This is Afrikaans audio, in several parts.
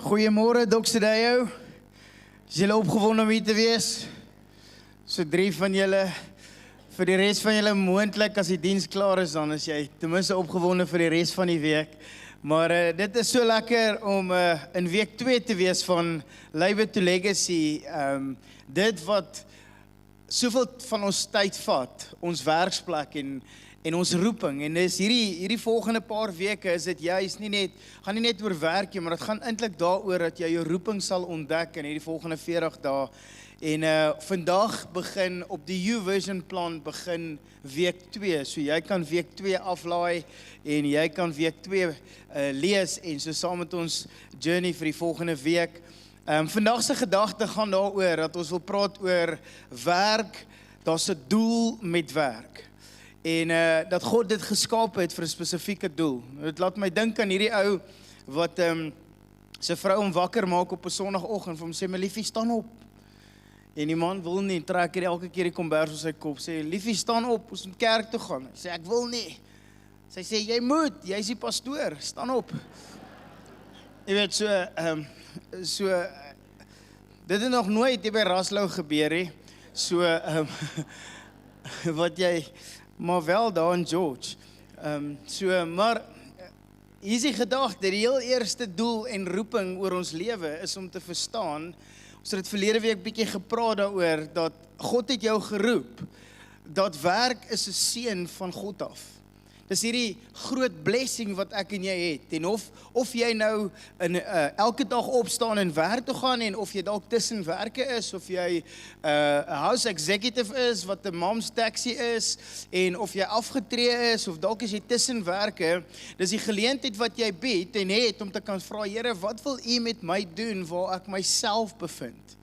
Goeiemôre, Dr. Deyo. Is julle opgewonde om hier te wees? So 3 van julle, vir die res van julle moontlik as die diens klaar is, dan is jy ten minste opgewonde vir die res van die week. Maar dit is so lekker om in week 2 te wees van Labour to Legacy. Dit wat soveel van ons tyd vat, ons werksplek en ons roeping, en dis hierdie volgende paar weke is dit juist gaan nie net oor werk nie, maar dit gaan eintlik daaroor dat jy jou roeping sal ontdek in hierdie volgende 40 dae. En vandag begin op die YouVersion plan begin week 2, so jy kan week 2 aflaai en jy kan week 2 lees en so saam met ons journey vir die volgende week. Vandag se gedagte gaan daaroor dat ons wil praat oor werk, daar's 'n doel met werk. En dat God dit geskaap het vir 'n spesifieke doel. Dit laat my dink aan hierdie ou wat sy vrou hom wakker maak op 'n Sondagoggend vir hom sê, "My liefie, staan op." En die man wil nie, trek hier elke keer die kombers op sy kop, sê, "Liefie, staan op, ons moet kerk toe gaan." Hy sê, "Ek wil nie." Sy sê, "Jy moet, jy's die pastoor, staan op." Jy weet, so dit het nog nooit hier by Raslou gebeur nie. So wat jy maar wel daar in George. Maar hier is die gedagte, die heel eerste doel en roeping oor ons lewe is om te verstaan, ons het verlede week bietjie gepraat daaroor, dat God het jou geroep, dat werk is 'n seën van God af. Dis hierdie groot blessing wat ek en jy het, en of jy nou elke dag opstaan en werk toe gaan, en of jy dalk tussen werke is, of jy 'n house executive is, wat 'n mom's taxi is, en of jy afgetree is, of dalk is jy tussen werke, dis die geleentheid wat jy bied en het om te kan vra, Here, wat wil U met my doen waar ek myself bevind?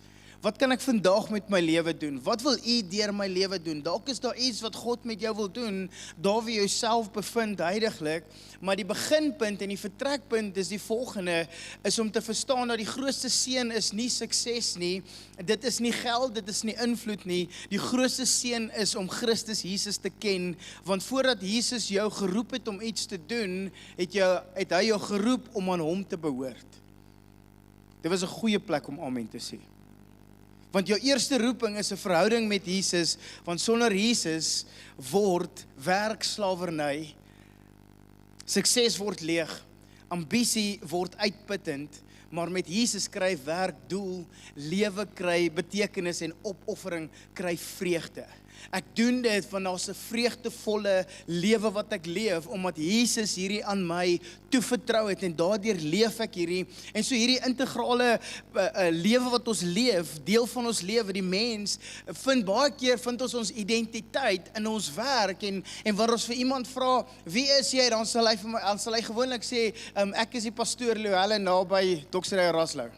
Wat kan ek vandag met my lewe doen? Wat wil U deur my lewe doen? Dalk is daar iets wat God met jou wil doen, daar waar jy jouself bevind heiliglik, maar die beginpunt en die vertrekpunt is die volgende, is om te verstaan dat die grootste seën is nie sukses nie, dit is nie geld, dit is nie invloed nie, die grootste seën is om Christus Jesus te ken, want voordat Jesus jou geroep het om iets te doen, het hy jou geroep om aan hom te behoort. Dit was 'n goeie plek om amen te sê. Want jou eerste roeping is 'n verhouding met Jesus, want sonder Jesus word werk slawerny, sukses word leeg, ambisie word uitputtend, maar met Jesus kry werk doel, lewe kry betekenis en opoffering kry vreugde. Ek doen dit want daar's 'n vreugdevolle lewe wat ek leef, omdat Jesus hierdie aan my toevertrou het en daardeur leef ek hierdie. En so hierdie integrale lewe wat ons leef, deel van ons lewe, die mens, baie keer vind ons identiteit in ons werk, en wanneer ons vir iemand vra, wie is jy, dan sal hy gewoonlik sê, ek is die pastoor Louwelen naby Dr. Raslou.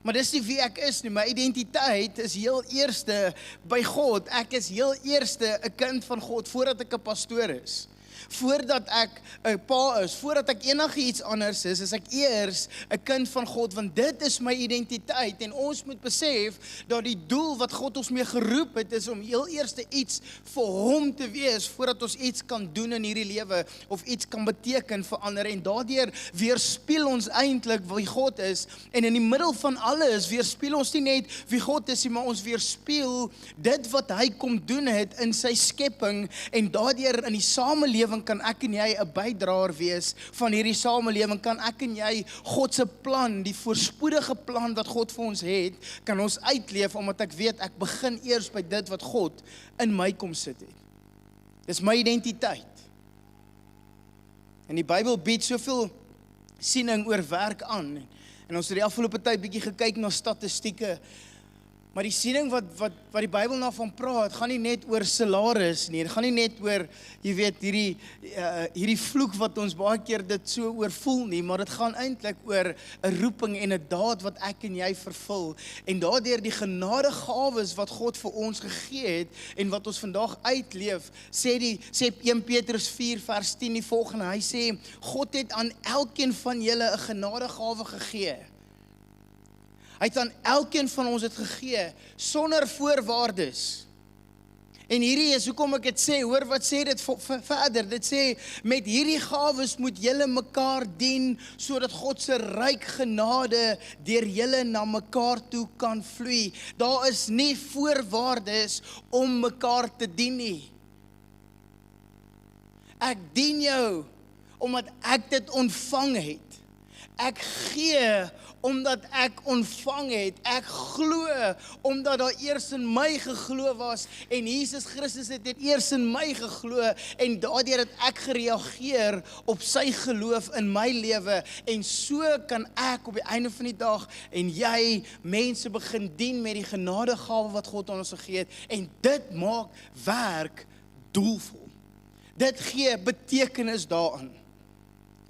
Maar dis nie wie ek is nie, my identiteit is heel eerste by God, ek is heel eerste 'n kind van God, voordat ek 'n pastoor is. Voordat ek 'n pa is, voordat ek enigiets anders is ek eers 'n kind van God, want dit is my identiteit, en ons moet besef, dat die doel wat God ons mee geroep het, is om heel eerste iets vir hom te wees, voordat ons iets kan doen in hierdie lewe, of iets kan beteken vir ander, en daardeur weerspieël ons eintlik wie God is, en in die middel van alles, weerspieël ons nie net wie God is, maar ons weerspieël dit wat hy kom doen het in sy skepping, en daardeur in die samelewing kan ek en jy 'n bydraer wees van hierdie samelewing, kan ek en jy God se plan, die voorspoedige plan wat God vir ons het, kan ons uitleef, omdat ek weet, ek begin eers by dit wat God in my kom sit het. Dis my identiteit. En die Bybel bied soveel siening oor werk aan, en ons het die afgelope tyd bietjie gekyk na statistieke, maar die siening wat die Bybel nou van praat, gaan nie net oor salaris nie, dit gaan nie net oor, jy weet, hierdie vloek wat ons baie keer dit so oorvoel nie, maar dit gaan eintlik oor 'n roeping en 'n daad wat ek en jy vervul, en daardeur die genadegawes wat God vir ons gegee het, en wat ons vandag uitleef, sê 1 Petrus 4 vers 10 die volgende, hy sê, God het aan elkeen van julle 'n genadegawe gegee. Hy het aan elkeen van ons dit gegee, sonder voorwaardes. En hierdie is hoekom ek dit sê, hoor wat sê dit verder, dit sê, met hierdie gawes moet julle mekaar dien, sodat God se ryk genade deur julle na mekaar toe kan vloei. Daar is nie voorwaardes om mekaar te dien nie. Ek dien jou, omdat ek dit ontvang het. Ek gee, omdat ek ontvang het. Ek glo, omdat daar eers in my geglo was, en Jesus Christus het eers in my geglo, en daardeur het ek gereageer op sy geloof in my lewe, en so kan ek op die einde van die dag, en jy, mense begin dien met die genadegawe wat God aan ons gegee het, en dit maak werk doelvol. Dit gee betekenis daaraan.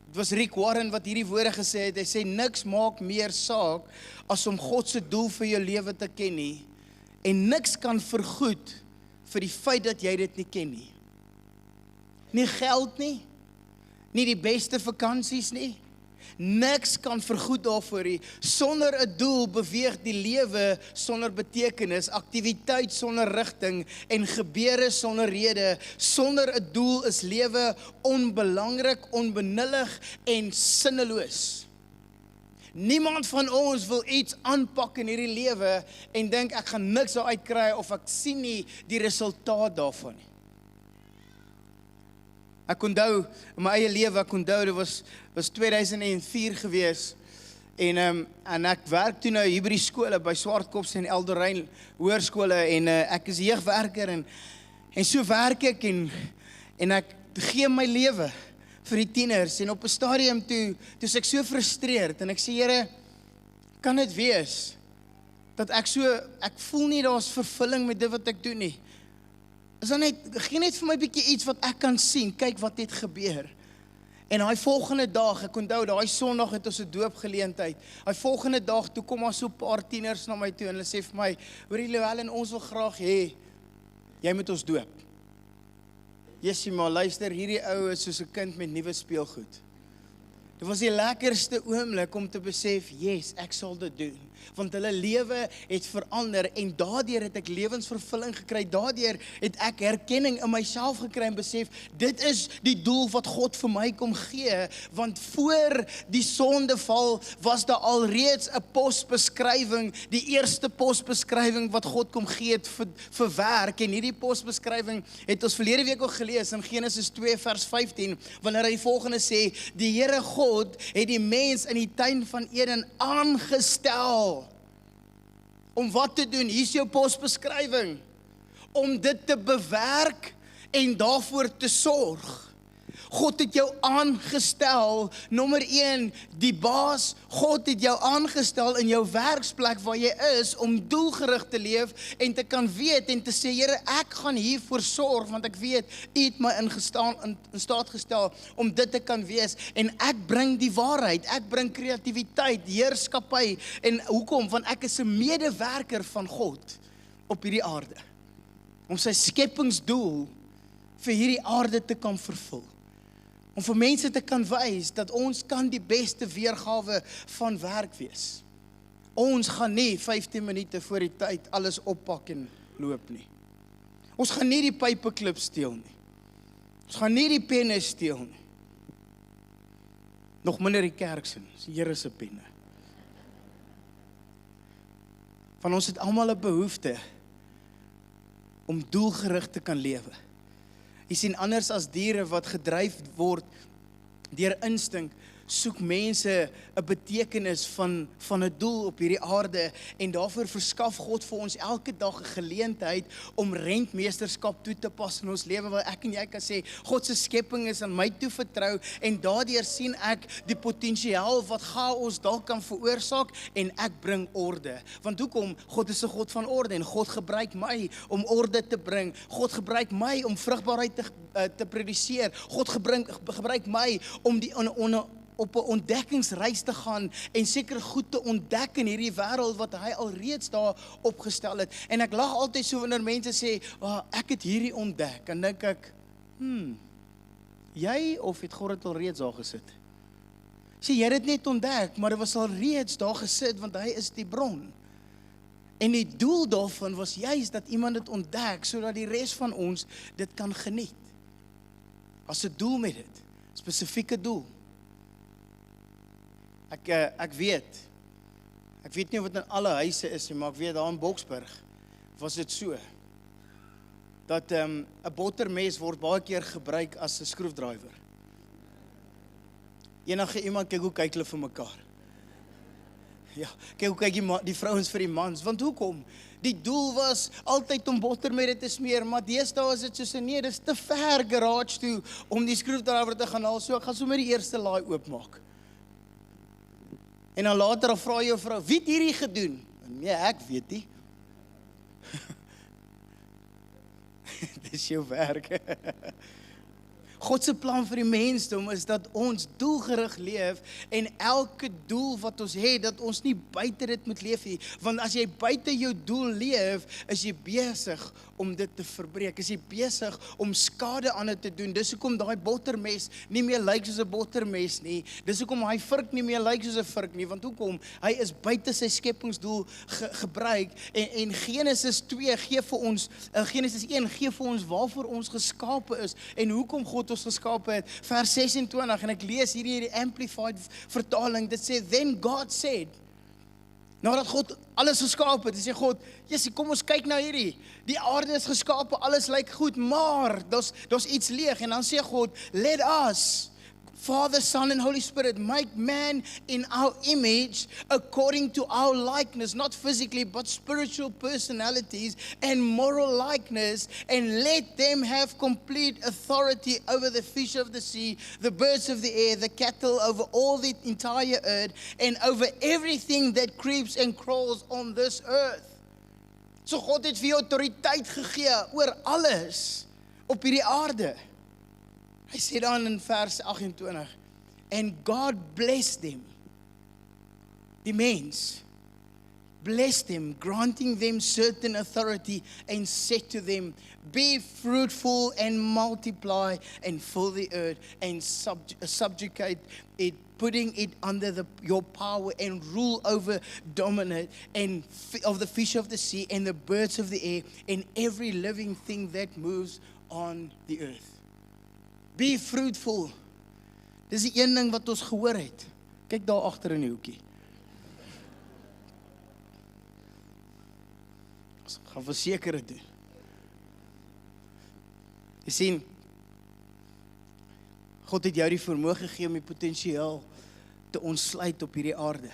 Dit was Rick Warren wat hierdie woorde gesê het, hy sê, niks maak meer saak, as om God se doel vir jou lewe te ken nie, en niks kan vergoed, vir die feit dat jy dit nie ken nie. Nie geld nie, nie die beste vakansies nie, niks kan vergoed daarvoor nie. Sonder 'n doel beweeg die lewe sonder betekenis, aktiwiteit sonder rigting en gebeure sonder rede. Sonder 'n doel is lewe onbelangrik, onbenullig en sinneloos. Niemand van ons wil iets aanpak in hierdie lewe en dink ek gaan niks daaruit kry of ek sien nie die resultaat daarvan nie. Ek onthou, in my eie lewe, dit was 2004 gewees, en ek werk toe nou Hebreë skole, by Swartkops en Eldorein hoërskole, en ek is jeugwerker, en so werk ek, en ek gee my lewe vir die tieners, en op 'n stadium toe is ek so frustreerd, en ek sê, Here, kan dit wees, dat ek voel nie daar's vervulling met dit wat ek doen nie. Is dan gee net vir my bietjie iets wat ek kan sien, kyk wat het gebeur. En daai volgende dag, ek onthou, daai Sondag het ons 'n doopgeleentheid. Daai volgende dag, toe kom daar so 'n paar tieners na my toe, en hulle sê vir my, hoorie Llewellyn, ons wil graag hê, jy moet ons doop. Jessie, maar luister, hierdie ou is soos 'n kind met nuwe speelgoed. Dit was die lekkerste oomblik om te besef, yes, ek sal dit doen. Want hulle lewe het verander, en daardeur het ek lewensvervulling gekry, daardeur het ek herkenning in myself gekry en besef, dit is die doel wat God vir my kom gee, want voor die sondeval was daar alreeds 'n posbeskrywing, die eerste posbeskrywing wat God kom gee het vir werk, en hierdie posbeskrywing het ons verlede week al gelees in Genesis 2 vers 15, wanneer hy volgende sê, die Here God het die mens in die tuin van Eden aangestel, om wat te doen? Hier is jou posbeskrywing. Om dit te bewerk en daarvoor te sorg. God het jou aangestel, nommer 1, die baas, God het jou aangestel in jou werksplek waar jy is, om doelgerig te leef en te kan weet en te sê, Here, ek gaan hiervoor sorg, want ek weet, U het my in staat gestel om dit te kan wees, en ek bring die waarheid, ek bring kreatiwiteit, heerskappy, en hoekom? Want ek is 'n medewerker van God op hierdie aarde, om sy skepingsdoel vir hierdie aarde te kan vervul. Om vir mense te kan wys dat ons kan die beste weergawe van werk wees. Ons gaan nie 15 minute voor die tyd alles oppak en loop nie. Ons gaan nie die paperclip steel nie. Ons gaan nie die penne steel nie. Nog minder die kerk se, die Here se penne. Van ons het almal 'n behoefte om doelgerig te kan lewe. Jy sien, anders as diere wat gedryf word deur instink, soek mense 'n betekenis van 'n doel op hierdie aarde, en daarvoor verskaf God vir ons elke dag 'n geleentheid om rentmeesterskap toe te pas in ons lewe, waar ek en jy kan sê, God se skepping is aan my toe vertrou, en daardeur sien ek die potensiaal wat chaos dalk kan veroorsaak, en ek bring orde. Want hoekom? God is 'n God van orde, en God gebruik my om orde te bring. God gebruik my om vrugbaarheid te produseer. God gebruik my om op 'n ontdekkingsreis te gaan en seker goed te ontdek in hierdie wêreld wat hy alreeds daar opgestel het. En ek lag altyd so wanneer mense sê, ek het hierdie ontdek, en dink ek, jy of het God dit alreeds daar gesit? Sê, jy het dit net ontdek, maar dit was alreeds daar gesit, want hy is die bron. En die doel daarvan was juist dat iemand dit ontdek, sodat die res van ons dit kan geniet. As 'n doel met dit, spesifieke doel. Ek weet nie of dit in alle huise is nie, maar ek weet daar in Boksburg was dit so, dat 'n bottermes word baie keer gebruik as 'n skroefdrywer. Enige iemand kyk hoe kyk hulle vir mekaar. Ja, kyk hoe kyk die vrouens vir die mans, want hoekom? Die doel was altyd om botter met dit te smeer, maar deesdae is dit soos nee, dis te ver garage toe om die skroefdrywer te gaan haal, so ek gaan sommer die eerste laai oopmaak. En dan later vra jou vrou, wie het hierdie gedoen? Nee, ek weet nie. Dis jou werk. God se plan vir die mensdom is dat ons doelgerig leef en elke doel wat ons het, dat ons nie buite dit moet leef nie. Want as jy buite jou doel leef, is jy besig om dit te verbreek. Is jy besig om skade aan dit te doen. Dis hoekom daai bottermes nie meer lyk soos 'n bottermes nie. Dis hoekom hy vurk nie meer lyk soos 'n vurk nie. Want hoekom? Hy is buite sy skepingsdoel gebruik. En Genesis 2 gee vir ons, Genesis 1 gee vir ons waarvoor ons geskape is en hoekom God ons geskape het. Vers 26 en ek lees hierdie die Amplified vertaling. Dit sê, then God said, nadat God alles geskaap het, sê God, Jessie, kom ons kyk na hierdie. Die aarde is geskape, alles lyk goed, maar daar's iets leeg. En dan sê God, let us, Father, Son and Holy Spirit, make man in our image according to our likeness, not physically but spiritual personalities and moral likeness, and let them have complete authority over the fish of the sea, the birds of the air, the cattle, over all the entire earth, and over everything that creeps and crawls on this earth. So God het vir jou autoriteit gegee oor alles op hierdie aarde. Hy sê dan in vers 28, and God blessed them, die mens, blessed them, granting them certain authority, and said to them, be fruitful and multiply, and fill the earth, and subjugate it, putting it under your power, and rule over, dominate, and of the fish of the sea, and the birds of the air, and every living thing that moves on the earth. Be fruitful. Dis die een ding wat ons gehoor het. Kyk daar agter in die hoekie. Ons gaan verseker dit doen. Jy sien, God het jou die vermoë gegee om die potensiaal te ontsluit op hierdie aarde.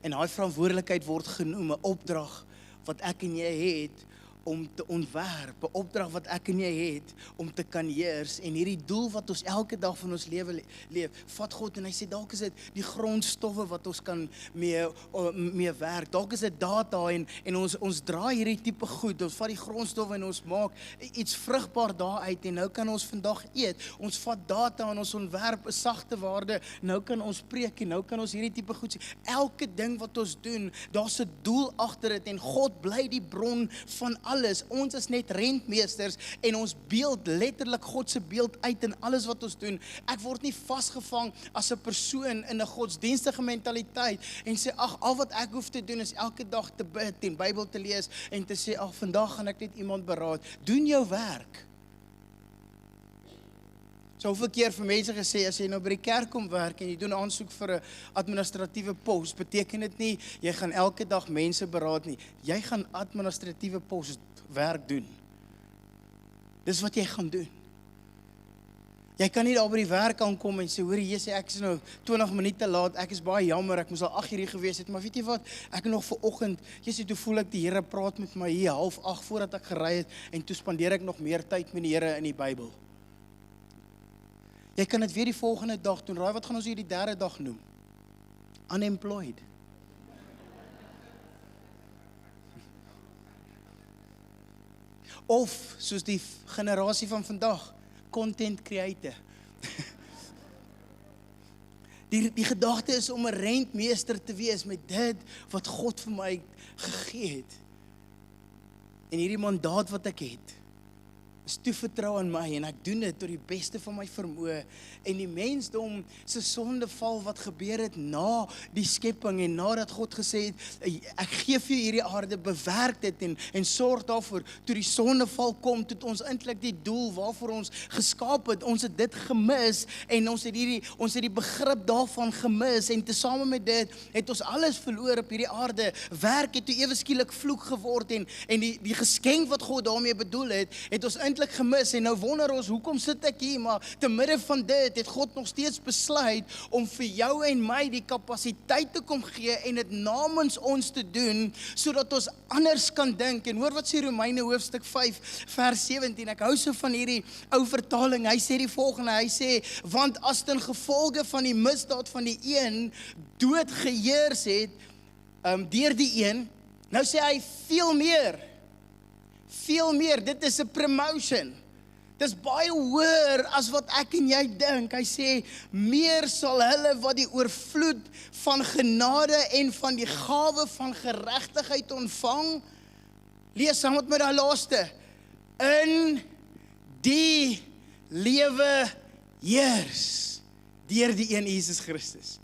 En daai verantwoordelikheid word genoem 'n opdrag wat ek en jy het om te ontwerp, 'n opdrag wat ek en jy het om te kan heers, en hierdie doel wat ons elke dag van ons lewe leef, vat God en hy sê, dalk is dit die grondstowwe wat ons kan mee werk, dalk is dit data en ons draai hierdie tipe goed, ons vat die grondstowwe en ons maak iets vrugbaar daaruit, en nou kan ons vandag eet, ons vat data en ons ontwerp 'n sagte waarde, nou kan ons preek en nou kan ons hierdie tipe goed sê, elke ding wat ons doen, daar's 'n doel agter dit, en God bly die bron van alles. Ons is net rentmeesters en ons beeld letterlik God se beeld uit in alles wat ons doen. Ek word nie vasgevang as 'n persoon in 'n godsdienstige mentaliteit en sê ag, al wat ek hoef te doen is elke dag te bid en Bybel te lees en te sê ag, vandag gaan ek net iemand beraad. Doen jou werk. So hoeveel keer vir mense gesê, as jy nou by die kerk kom werk en jy doen aansoek vir 'n administratiewe pos, beteken dit nie, jy gaan elke dag mense beraad nie. Jy gaan administratiewe pos werk doen. Dis wat jy gaan doen. Jy kan nie daar by die werk aankom en sê, hoorie, jy sê, ek is nou 20 minute laat, ek is baie jammer, ek moes al 8 uur gewees het, maar weet jy wat, ek nog vanoggend, jy sê, toe voel ek die Here praat met my hier 7:30 voordat ek gery het, en toe spandeer ek nog meer tyd met die Here in die Bybel. Jy kan dit weer die volgende dag doen. Raai, wat gaan ons hier die derde dag noem? Unemployed. Of, soos die generasie van vandag, content creator. Die gedagte is om 'n rentmeester te wees met dit wat God vir my gegee het. En hierdie mandaat wat ek het. is toevertrou aan my en ek doen dit tot die beste van my vermoë en die mensdom se sondeval wat gebeur het na die skepping en nadat God gesê het ek gee vir jou hierdie aarde, bewerk dit en sorg daarvoor. Toe die sondeval kom, het ons eintlik die doel waarvoor ons geskaap het, ons het dit gemis en ons het die begrip daarvan gemis en tesame met dit het ons alles verloor op hierdie aarde. Werk het toe ewe skielik vloek geword en die geskenk wat God daarmee bedoel het ons eintlik gemis en nou wonder ons, hoekom sit ek hier, maar te midde van dit het God nog steeds besluit om vir jou en my die kapasiteit te kom gee en dit namens ons te doen, sodat ons anders kan dink. En hoor wat sê Romeine hoofstuk 5 vers 17, ek hou so van hierdie ou vertaling, hy sê die volgende, hy sê, want as ten gevolge van die misdaad van die een dood geheers het, deur die een, nou sê hy veel meer, dit is 'n promotion. Dis baie hoër as wat ek en jy dink. Hy sê, meer sal hulle wat die oorvloed van genade en van die gawe van geregtigheid ontvang. Lees saam met my daai laaste. In die lewe heers deur die een Jesus Christus.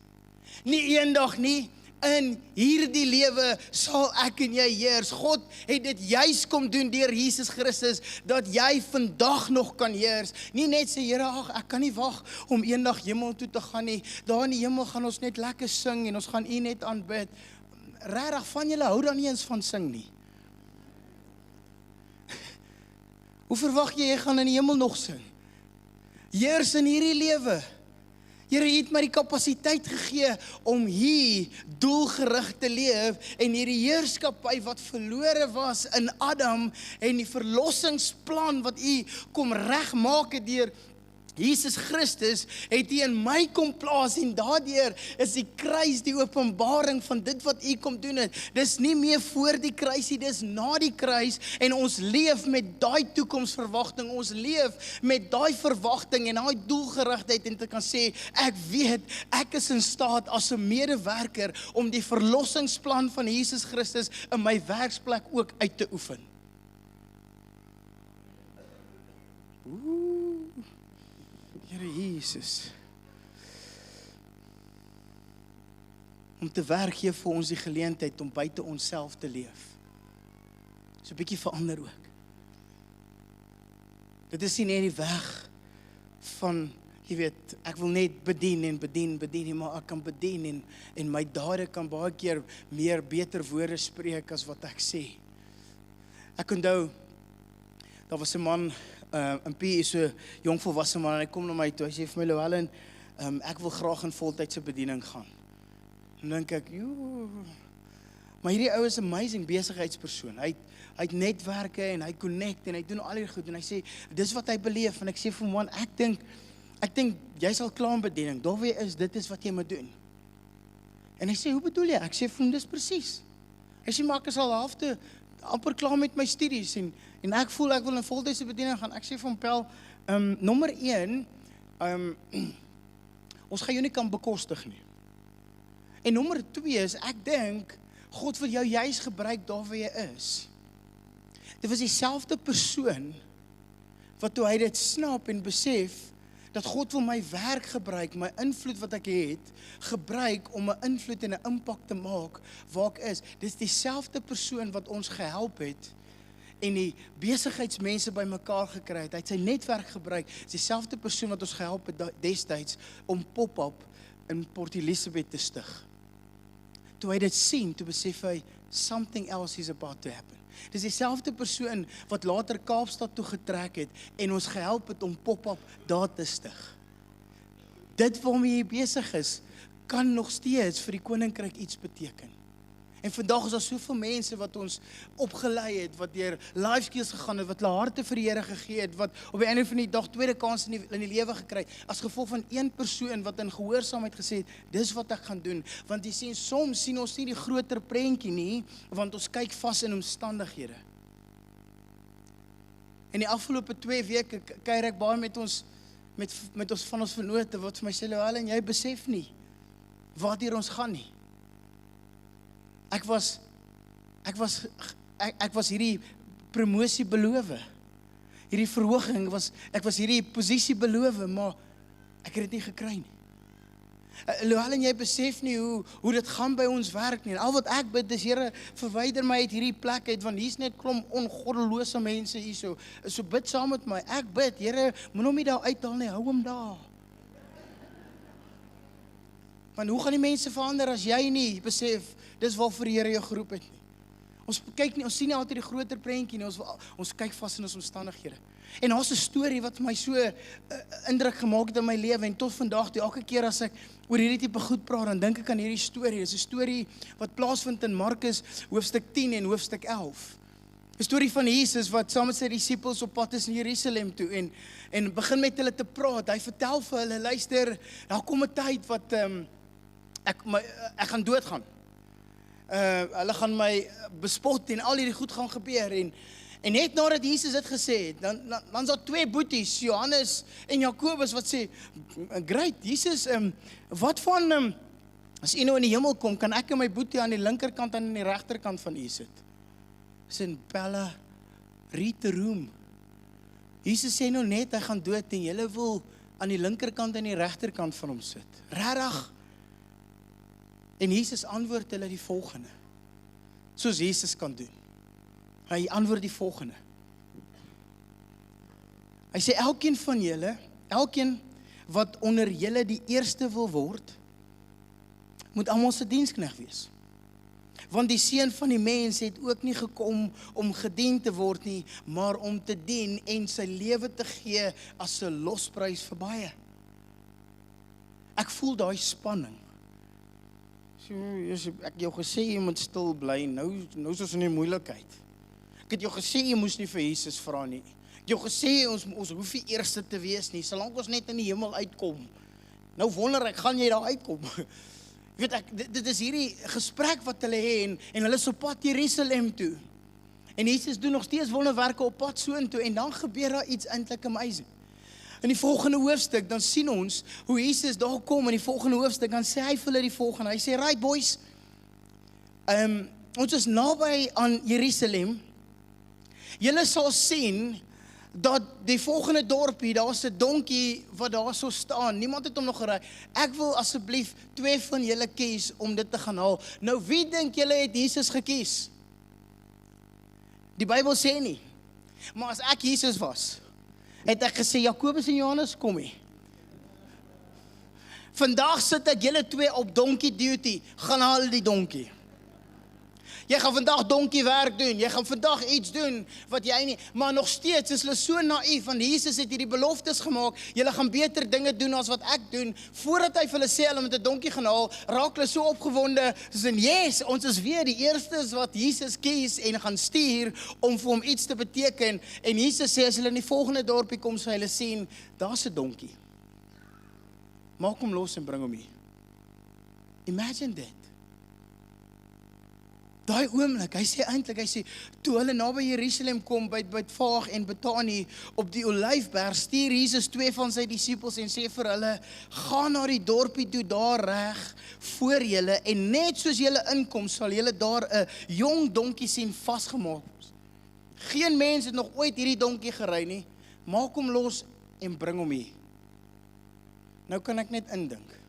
Nie eendag nie. In hierdie lewe sal ek en jy heers. God het dit juis kom doen deur Jesus Christus, dat jy vandag nog kan heers. Nie net sê, Here, ek kan nie wag om eendag hemel toe te gaan nie. Daar in die hemel gaan ons net lekker sing en ons gaan U net aanbid. Regtig, van julle hou dan nie eens van sing nie. Hoe verwag jy gaan in die hemel nog sing? Heers in hierdie lewe. Here, U het my die kapasiteit gegee om hier doelgerig te leef en hierdie heerskappy wat verlore was in Adam en die verlossingsplan wat U kom regmaak het deur Jesus Christus, het U in my kom plaas en daardeur is die kruis die openbaring van dit wat U kom doen het. Dis nie meer voor die kruis nie, dis na die kruis en ons leef met daai toekomsverwagting, ons leef met daai verwagting en daai doelgerigtheid en te kan sê, ek weet, ek is in staat as 'n medewerker om die verlossingsplan van Jesus Christus in my werksplek ook uit te oefen. Here Jesus, om te werk gee vir ons die geleentheid om buite onsself te leef. So 'n bietjie verander ook. Dit is nie net die weg van, jy weet, ek wil net bedien, maar ek kan bedien en my dade kan baie keer meer beter woorde spreek as wat ek sê. Ek onthou, daar was 'n man, 'n PE, so jong volwasse man, en hy kom na my toe, hy sê vir my, Llewellyn, ek wil graag in voltydse bediening gaan. En dink ek, maar hierdie ou is amazing besigheidspersoon, hy het netwerke en hy connect en hy doen al hierdie goed, en hy sê, dis wat hy beleef, en ek sê vir hom, man, ek dink, jy sal klaar in bediening, daar waar jy is, dit is wat jy moet doen. En hy sê, hoe bedoel jy? Ek sê vir hom, dis presies. Hy sê, maar ek is al amper klaar met my studies, en ek voel ek wil in voltydse bediening gaan. Ek sê vir hom, Pel, nommer 1, ons gaan jou nie kan bekostig nie. En nommer 2 is, ek dink, God wil jou juis gebruik daar waar jy is. Dit was dieselfde persoon, wat toe hy dit snap en besef, dat God wil my werk gebruik, my invloed wat ek het, gebruik om 'n invloed en 'n impak te maak waar ek is. Dis dieselfde persoon wat ons gehelp het en die besigheidsmense bymekaar gekry het. Hy het sy netwerk gebruik. Dis dieselfde persoon wat ons gehelp het destyds om Pop-up in Port Elizabeth te stig. Toe hy dit sien, toe besef hy, something else is about to happen. Dis dieselfde persoon wat later Kaapstad toe getrek het en ons gehelp het om Pop-up daar te stig. Dit waarmee jy besig is, kan nog steeds vir die koninkryk iets beteken. En vandag is daar soveel mense wat ons opgelei het, wat deur life skills gegaan het, wat hulle harte vir die Here gegee het, wat op die einde van die dag tweede kans in die lewe gekry het, as gevolg van een persoon wat in gehoorsaamheid gesê het, dis wat ek gaan doen. Want jy sien, soms sien ons nie die groter prentjie nie, want ons kyk vas in omstandighede. En die afgelope 2 weke kuier ek baie met ons van ons vennote, wat vir my sê, Llewellyn, jy besef nie waartoe ons gaan nie. Ek was hierdie promosie beloof. hierdie verhoging ek was hierdie posisie beloof, maar ek het dit nie gekry nie. Alhoewel en jy besef nie hoe dit gaan by ons werk nie. En al wat ek bid is, Here, verwyder my uit hierdie plek uit, want hier's net klomp ongoddelose mense hierso. So bid saam met my. Ek bid, Here, moenie hom nie daar uithaal nie, hou hom daar. Want hoe gaan die mense verander as jy nie besef, dis waarvoor die Here jou geroep het nie. Ons kyk nie, ons sien nie altyd die groter prentjie nie, ons kyk vas in ons omstandighede. En daar's 'n storie wat my so indruk gemaak het in my lewe, en tot vandag toe, elke keer as ek oor hierdie tipe goed praat, dan dink ek aan hierdie storie. Dis 'n storie wat plaasvind in Markus hoofstuk 10 en hoofstuk 11. 'n Storie van Jesus wat saam met sy disippels op pad is in Jerusalem toe, en begin met hulle te praat. Hy vertel vir hulle, luister, daar kom 'n tyd wat ek gaan doodgaan. Hulle gaan my bespot en al hierdie goed gaan gebeur, en net nadat Jesus dit gesê het, dan is daar twee boeties, Johannes en Jakobus, wat sê, great, Jesus, wat van, as u nou in die hemel kom, kan ek en my boetie aan die linkerkant en aan die regterkant van u sit? Sin Bella, read the room. Jesus sê nou net, hy gaan dood, en julle wil aan die linkerkant en die regterkant van hom sit. Regtig? En Jesus antwoord hulle die volgende, soos Jesus kan doen. Hy antwoord die volgende. Hy sê, elkeen van julle, elkeen wat onder julle die eerste wil word, moet almal se dienskneg wees. Want die Seun van die mens het ook nie gekom om gedien te word nie, maar om te dien en sy lewe te gee as 'n losprys vir baie. Ek voel daai spanning. Ek jou gesê, jy moet stil bly, nou is ons in die moeilikheid. Ek het jou gesê, jy moes nie vir Jesus vra nie. Ek het jou gesê, ons hoef nie eerste te wees nie, solank ons net in die hemel uitkom. Nou wonder ek, gaan jy daar uitkom? Weet ek, dit is hierdie gesprek wat hulle het, en hulle is op pad Jerusalem toe. En Jesus doen nog steeds wonderwerke op pad soontoe, en dan gebeur daar iets eintlik amazing. In die volgende hoofstuk, dan sien ons hoe Jesus daar kom, in die volgende hoofstuk, dan sê hy vir hulle die volgende, hy sê, right boys, ons is naby aan Jerusalem, julle sal sien, dat die volgende dorpie, daar's 'n donkie wat daar so staan, niemand het hom nog gery, ek wil asseblief 2 van julle kies, om dit te gaan haal. Nou wie dink julle het Jesus gekies? Die Bybel sê nie, maar as ek Jesus was, het ek gesê, Jakobus en Johannes, kom hier. Vandag sit ek julle 2 op donkie duty, gaan haal die donkie. Jy gaan vandag donkie werk doen, jy gaan vandag iets doen, wat jy nie, maar nog steeds is hulle so naïef, want Jesus het hierdie beloftes gemaak, julle gaan beter dinge doen as wat ek doen, voordat hy vir hulle sê, hulle met 'n donkie gaan haal, raak hulle so opgewonde, soos in, yes, ons is weer die eerstes wat Jesus kies, en gaan stuur, om vir hom iets te beteken, en Jesus sê, as hulle in die volgende dorpie kom, sal hulle sien, daar's 'n donkie, maak hom los en bring hom hier. Imagine dit. Daai oomblik, hy sê, toe hulle naby Jerusalem kom, by Bethfage en Betanië, op die Olyfberg, stuur Jesus 2 van sy disippels en sê vir hulle, gaan na die dorpie toe daar reg voor julle, en net soos julle inkom, sal julle daar 'n jong donkie sien vasgemaak. Geen mens het nog ooit hierdie donkie gery nie, maak hom los en bring hom hier. Nou kan ek net indink,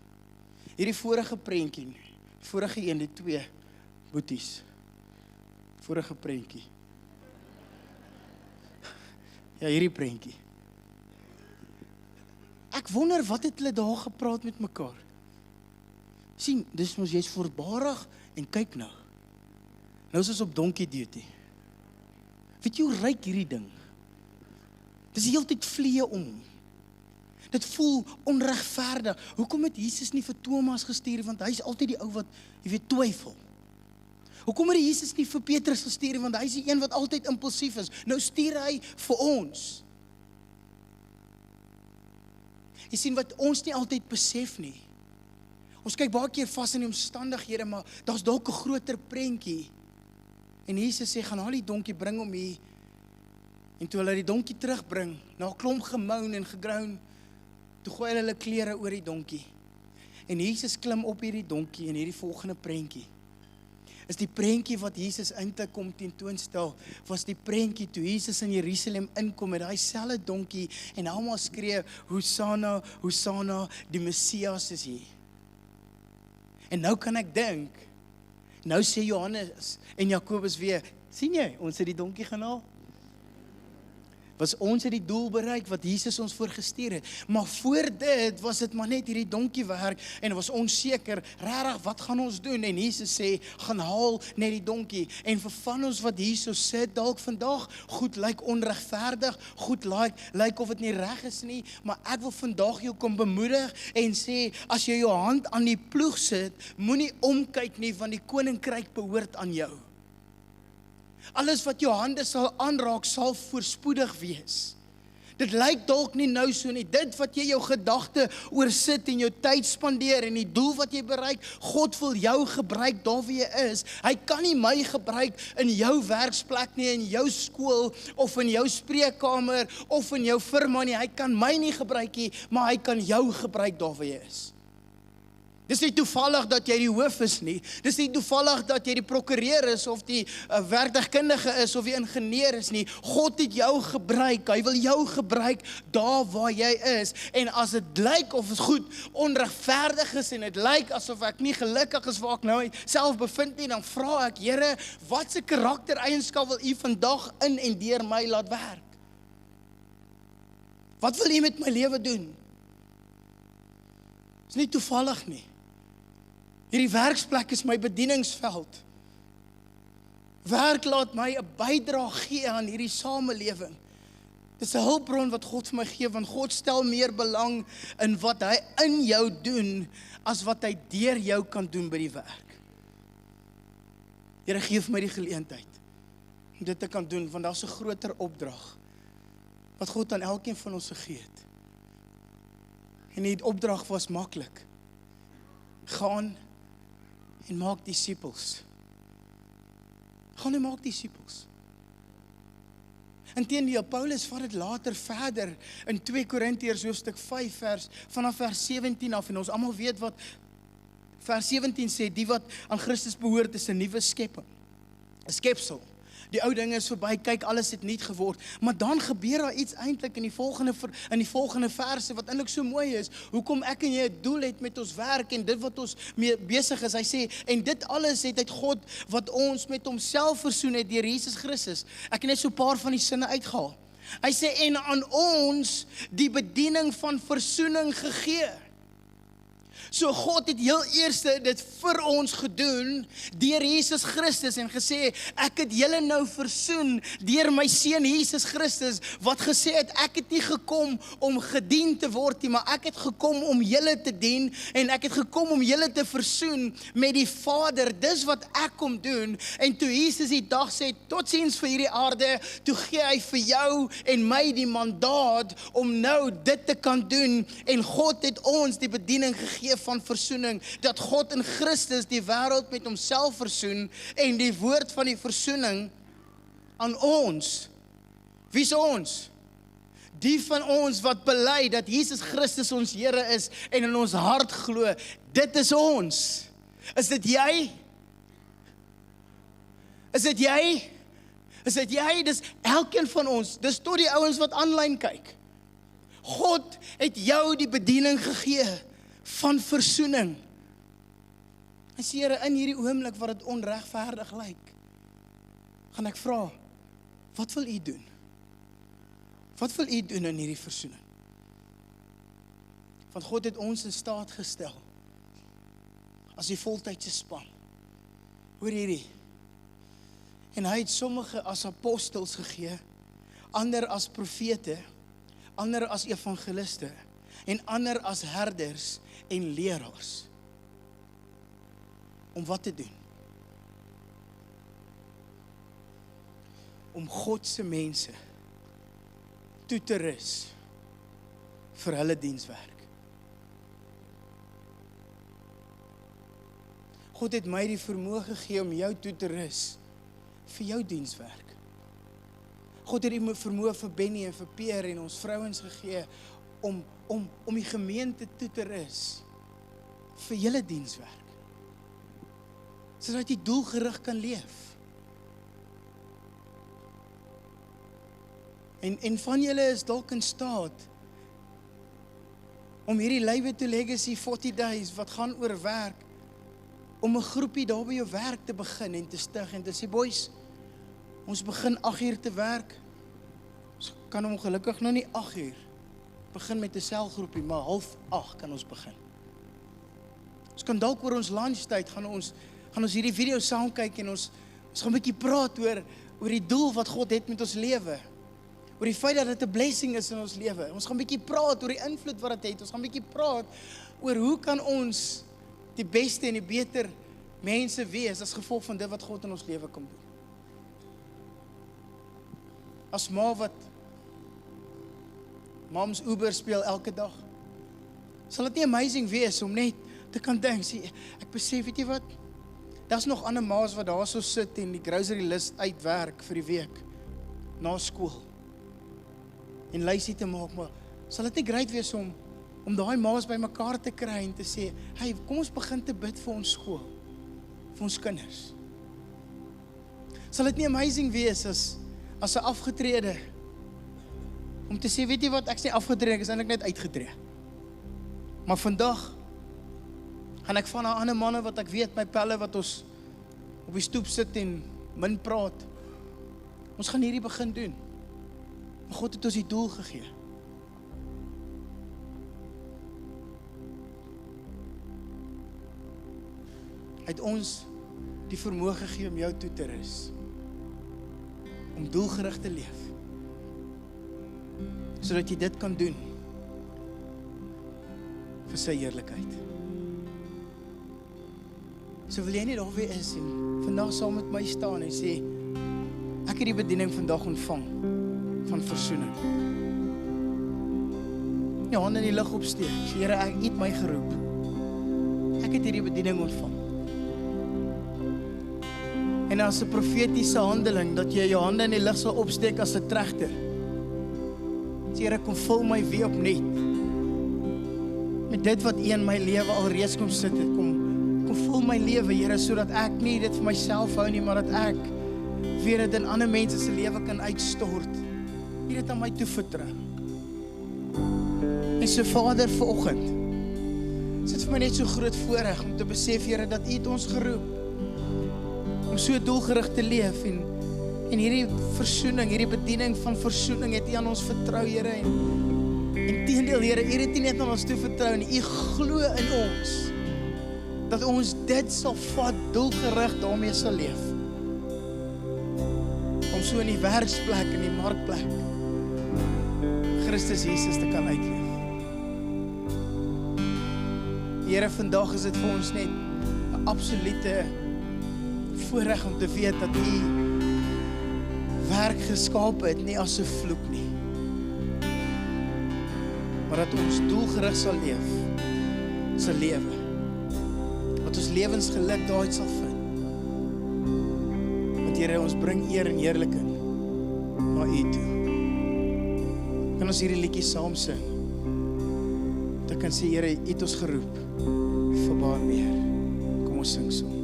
hierdie vorige prentjie, vorige een, die 2 boeties, vorige prentjie. Ja, hierdie prentjie. Ek wonder, wat het hulle daar gepraat met mekaar? Sien, dis mos jy's voorbarig, en kyk nou. Nou is ons op donkie duty. Weet jy hoe ryk hierdie ding? Dis die hele tyd vliee om hom. Dit voel onregverdig. Hoekom het Jesus nie vir Thomas gestuur, want hy's altyd die ou wat, jy weet, twyfel. Hoekom het Jesus nie vir Petrus gestuur, want hy is die een wat altyd impulsief is. Nou stuur hy vir ons. Jy sien wat ons nie altyd besef nie. Ons kyk baie keer vas in die omstandighede, maar daar's dalk 'n groter prentjie. En Jesus sê, gaan haal die donkie, bring hom hier. En toe hulle die donkie terugbring, na 'n klomp gemoun en gegroun, toe gooi hulle klere oor die donkie. En Jesus klim op hierdie donkie in hierdie volgende prentjie. is die prentjie wat Jesus eintlik kom tentoonstel, was die prentjie toe Jesus in Jerusalem inkom met daai selfde donkie en almal skree, Hosanna, Hosanna, die Messias is hier. En nou kan ek dink, nou sê Johannes en Jakobus weer, sien jy, ons het die donkie gehaal. Was ons het die doel bereik wat Jesus ons voorgestuur het. Maar voor dit was dit maar net hierdie donkie werk en was onseker, regtig wat gaan ons doen? En Jesus sê, gaan haal net die donkie. En vir van ons wat hier so sit, dalk vandag, goed lyk onregverdig, goed lyk of dit nie reg is nie, maar ek wil vandag jou kom bemoedig en sê, as jy jou hand aan die ploeg sit, moenie omkyk nie, want die koninkryk behoort aan jou. Alles wat jou hande sal aanraak, sal voorspoedig wees. Dit lyk dalk nie nou so nie. Dit wat jy jou gedagte oor sit en jou tyd spandeer en die doel wat jy bereik, God wil jou gebruik daar waar jy is. Hy kan nie my gebruik in jou werksplek nie, in jou skool of in jou spreekkamer of in jou firma nie. Hy kan my nie gebruik nie, maar hy kan jou gebruik daar waar jy is. Dis nie toevallig dat jy die hoof is nie. Dis nie toevallig dat jy die prokureur is of die werktuigkundige is of die ingenieur is nie. God het jou gebruik. Hy wil jou gebruik daar waar jy is. En as dit lyk of het goed onregverdig is en dit lyk asof ek nie gelukkig is waar ek nou self bevind nie, dan vra ek, Here, watse karaktereienskap wil U vandag in en deur my laat werk? Wat wil U met my lewe doen? Dis nie toevallig nie. Hierdie werksplek is my bedieningsveld. Werk laat my 'n bydrae gee aan hierdie samelewing. Dis 'n hulpbron wat God vir my gee, want God stel meer belang in wat hy in jou doen, as wat hy deur jou kan doen by die werk. Here, gee vir my die geleentheid om dit te kan doen, want daar's 'n groter opdrag wat God aan elkeen van ons gegee het. En die opdrag was maklik. Gaan en maak disippels. Gaan en maak disippels. Inteendeel, Paulus vat dit later verder in 2 Korintiërs hoofstuk 5 vanaf vers 17 af, en ons almal weet wat vers 17 sê, die wat aan Christus behoort is 'n nuwe skepping, 'n skepsel. Die ou dinge is verby, kyk, alles het nuut geword. Maar dan gebeur daar iets eintlik in die volgende verse wat eintlik so mooi is. Hoekom ek en jy 'n doel het met ons werk en dit wat ons mee besig is. Hy sê, en dit alles het uit God wat ons met homself versoen het deur Jesus Christus. Ek het net so 'n paar van die sinne uitgehaal. Hy sê, en aan ons die bediening van versoening gegee. So God het heel eers dit vir ons gedoen deur Jesus Christus en gesê, ek het julle nou versoen deur my seun Jesus Christus, wat gesê het, ek het nie gekom om gedien te word nie, maar ek het gekom om julle te dien en ek het gekom om julle te versoen met die Vader. Dis wat ek kom doen. En toe Jesus die dag sê, totsiens vir hierdie aarde, toe gee hy vir jou en my die mandaat om nou dit te kan doen, en God het ons die bediening gegee van versoening, dat God in Christus die wêreld met homself versoen, en die woord van die versoening aan ons. Wie is ons? Die van ons wat bely dat Jesus Christus ons Here is en in ons hart glo, dit is ons. Is dit jy? Is dit jy? Is dit jy? Dis elkeen van ons. Dis tot die ouens wat aanlyn kyk. God het jou die bediening gegee van versoening. En sê, Here, in hierdie oomblik wat dit onregverdig lyk, gaan ek vra, wat wil U doen? Wat wil U doen in hierdie versoening? Want God het ons in staat gestel as die voltydse span. Hoor hierdie. En hy het sommige as apostels gegee, ander as profete, ander as evangeliste en ander as herders en leraars. Om wat te doen? Om God se mense toe te rus vir hulle dienswerk. God het my die vermoë gegee om jou toe te rus vir jou dienswerk. God het die vermoë vir Benny en vir Peer en ons vrouens gegee om die gemeente toe te rus vir julle dienswerk. sodat jy doelgerig kan leef. En van julle is dalk in staat om hierdie Live to Legacy 40 days wat gaan oor werk, om 'n groepie daar by jou werk te begin en te stig en te sê, boys, ons begin 8 uur te werk. Ons kan ongelukkig nou nie 8 uur begin met 'n selgroepie, maar 7:30 kan ons begin. Ons kan dalk oor ons lunchtyd gaan ons hierdie video saam kyk en ons gaan 'n bietjie praat oor die doel wat God het met ons lewe. Oor die feit dat dit 'n blessing is in ons lewe. Ons gaan 'n bietjie praat oor die invloed wat dit het. Ons gaan 'n bietjie praat oor hoe kan ons die beste en die beter mense wees as gevolg van dit wat God in ons lewe kom doen. As ma wat Moms Uber speel elke dag, sal dit nie amazing wees om net te kan dink, sê, ek besef, weet jy wat, daar's nog ander ma's wat daar so sit en die grocery list uitwerk vir die week, na skool, en lysie te maak, maar sal dit nie great wees om daai ma's by mekaar te kry en te sê, hey, kom ons begin te bid vir ons skool, vir ons kinders. Sal dit nie amazing wees as 'n afgetrede, om te sê, weet jy wat, ek is nie afgetree, ek is eintlik net uitgetree. Maar vandag gaan ek van 'n ander manne wat ek weet, my pelle wat ons op die stoep sit en min praat, ons gaan hierdie begin doen. Maar God het ons die doel gegee. Hy het ons die vermoë gegee om jou toe te rus, om doelgerig te leef, sodat jy dit kan doen vir sy heerlikheid. So wil jy nie daar weer is en vandag saam met my staan en sê, ek het die bediening vandag ontvang van versoening. Jou hande in die lug opsteek, sê, Here, ek het my geroep. Ek het hierdie bediening ontvang. En as 'n profetiese handeling, dat jy jou hande in die lug sal opsteek as 'n tregter. Sê, Here, kom vul my weer opnuut met dit wat U in my lewe al reeds kom sit het. Kom vul my lewe, Here, sodat ek nie dit vir myself hou nie, maar dat ek weer dit in ander mense se lewe kan uitstort. U het aan my toevertrou. En so Vader, vanoggend is dit vir my net so groot voorreg om te besef, Here, dat U het ons geroep om so doelgerig te leef en hierdie versoening, hierdie bediening van versoening het U aan ons vertrou, Here, en teendeel, Here, U het nie net aan ons toevertrou en U glo in ons dat ons dit sal vat, doelgerig daarmee sal leef. Om so in die werksplek, in die markplek, Christus Jesus te kan uitleef. Here, vandag is dit vir ons net 'n absolute voorreg om te weet dat U werk geskape het, nie as 'n vloek nie, maar dat ons doelgerig sal lewe, dat ons lewensgeluk daaruit sal vind. Want Here, ons bring eer en heerliking na U toe. Kan ons hierdie liedjie saam sing? Dat kan sê, Here, U het ons geroep vir baie meer. Kom ons sing saam.